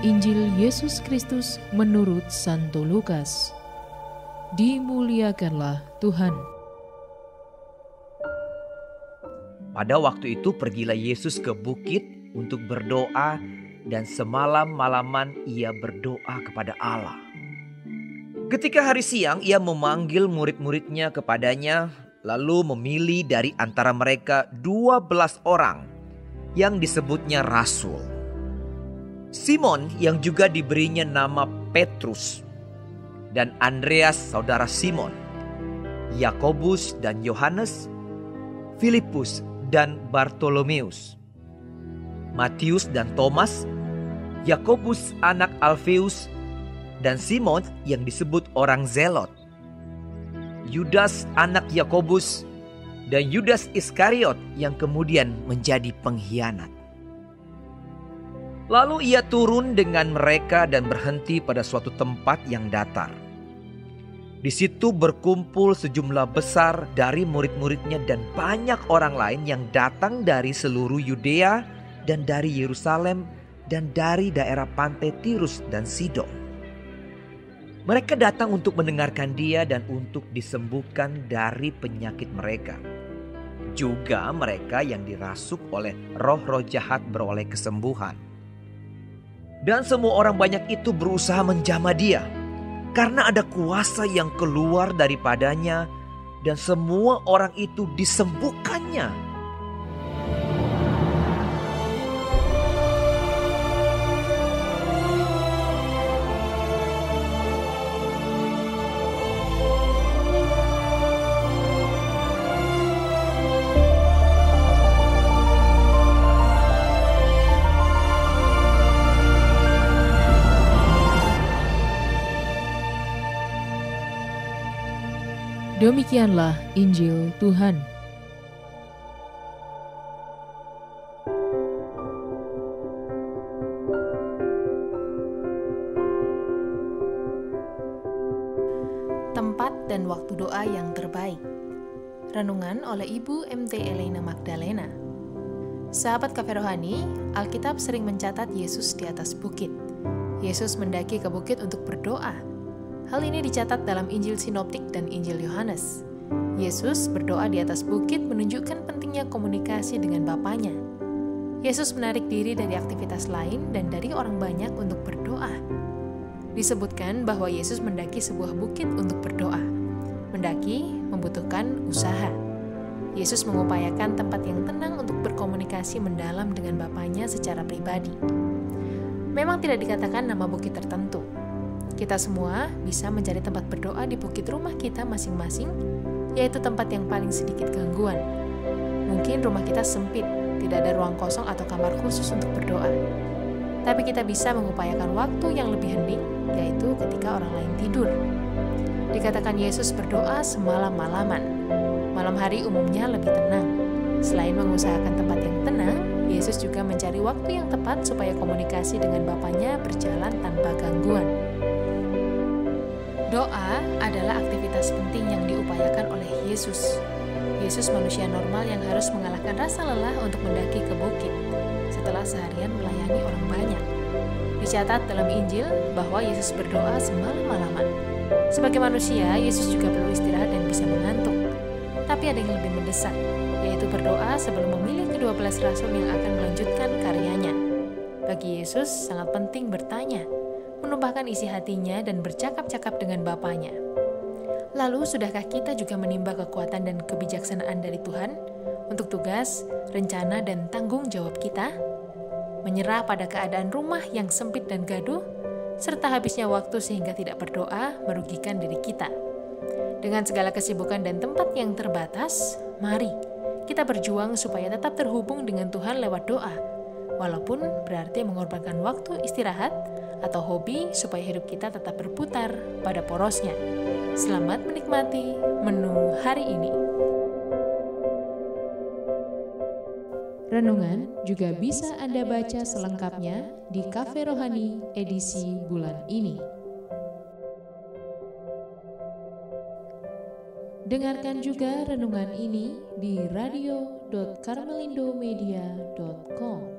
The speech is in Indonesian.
Injil Yesus Kristus menurut Santo Lukas. Dimuliakanlah Tuhan. Pada waktu itu pergilah Yesus ke bukit untuk berdoa, dan semalam-malaman ia berdoa kepada Allah. Ketika hari siang ia memanggil murid-muridnya kepadanya, lalu memilih dari antara mereka 12 orang yang disebutnya rasul. Simon yang juga diberinya nama Petrus, dan Andreas saudara Simon, Yakobus dan Yohanes, Filipus dan Bartolomeus, Matius dan Thomas, Yakobus anak Alfeus, dan Simon yang disebut orang Zelot, Yudas anak Yakobus, dan Yudas Iskariot yang kemudian menjadi pengkhianat. Lalu ia turun dengan mereka dan berhenti pada suatu tempat yang datar. Di situ berkumpul sejumlah besar dari murid-muridnya dan banyak orang lain yang datang dari seluruh Yudea dan dari Yerusalem dan dari daerah pantai Tirus dan Sidon. Mereka datang untuk mendengarkan dia dan untuk disembuhkan dari penyakit mereka. Juga mereka yang dirasuk oleh roh-roh jahat beroleh kesembuhan. Dan semua orang banyak itu berusaha menjamah dia, karena ada kuasa yang keluar daripadanya, dan semua orang itu disembuhkannya. Demikianlah Injil Tuhan. Tempat dan waktu doa yang terbaik. Renungan oleh Ibu MT Elena Magdalena. Sahabat Cafe Rohani, Alkitab sering mencatat Yesus di atas bukit. Yesus mendaki ke bukit untuk berdoa. Hal ini dicatat dalam Injil Sinoptik dan Injil Yohanes. Yesus berdoa di atas bukit menunjukkan pentingnya komunikasi dengan Bapanya. Yesus menarik diri dari aktivitas lain dan dari orang banyak untuk berdoa. Disebutkan bahwa Yesus mendaki sebuah bukit untuk berdoa. Mendaki membutuhkan usaha. Yesus mengupayakan tempat yang tenang untuk berkomunikasi mendalam dengan Bapanya secara pribadi. Memang tidak dikatakan nama bukit tertentu. Kita semua bisa mencari tempat berdoa di bukit rumah kita masing-masing, yaitu tempat yang paling sedikit gangguan. Mungkin rumah kita sempit, tidak ada ruang kosong atau kamar khusus untuk berdoa. Tapi kita bisa mengupayakan waktu yang lebih hening, yaitu ketika orang lain tidur. Dikatakan Yesus berdoa semalam-malaman. Malam hari umumnya lebih tenang. Selain mengusahakan tempat yang tenang, Yesus juga mencari waktu yang tepat supaya komunikasi dengan Bapanya berjalan tanpa gangguan. Doa adalah aktivitas penting yang diupayakan oleh Yesus. Yesus manusia normal yang harus mengalahkan rasa lelah untuk mendaki ke bukit setelah seharian melayani orang banyak. Dicatat dalam Injil bahwa Yesus berdoa semalam-malaman. Sebagai manusia, Yesus juga perlu istirahat dan bisa mengantuk. Tapi ada yang lebih mendesak, yaitu berdoa sebelum memilih ke-12 rasul yang akan melanjutkan karyanya. Bagi Yesus, sangat penting bertanya, menumpahkan isi hatinya dan bercakap-cakap dengan Bapanya. Lalu, sudahkah kita juga menimba kekuatan dan kebijaksanaan dari Tuhan untuk tugas, rencana, dan tanggung jawab kita? Menyerah pada keadaan rumah yang sempit dan gaduh, serta habisnya waktu sehingga tidak berdoa merugikan diri kita. Dengan segala kesibukan dan tempat yang terbatas, mari kita berjuang supaya tetap terhubung dengan Tuhan lewat doa, walaupun berarti mengorbankan waktu istirahat atau hobi supaya hidup kita tetap berputar pada porosnya. Selamat menikmati menu hari ini. Renungan juga bisa Anda baca selengkapnya di Cafe Rohani edisi bulan ini. Dengarkan juga renungan ini di radio.karmelindomedia.com.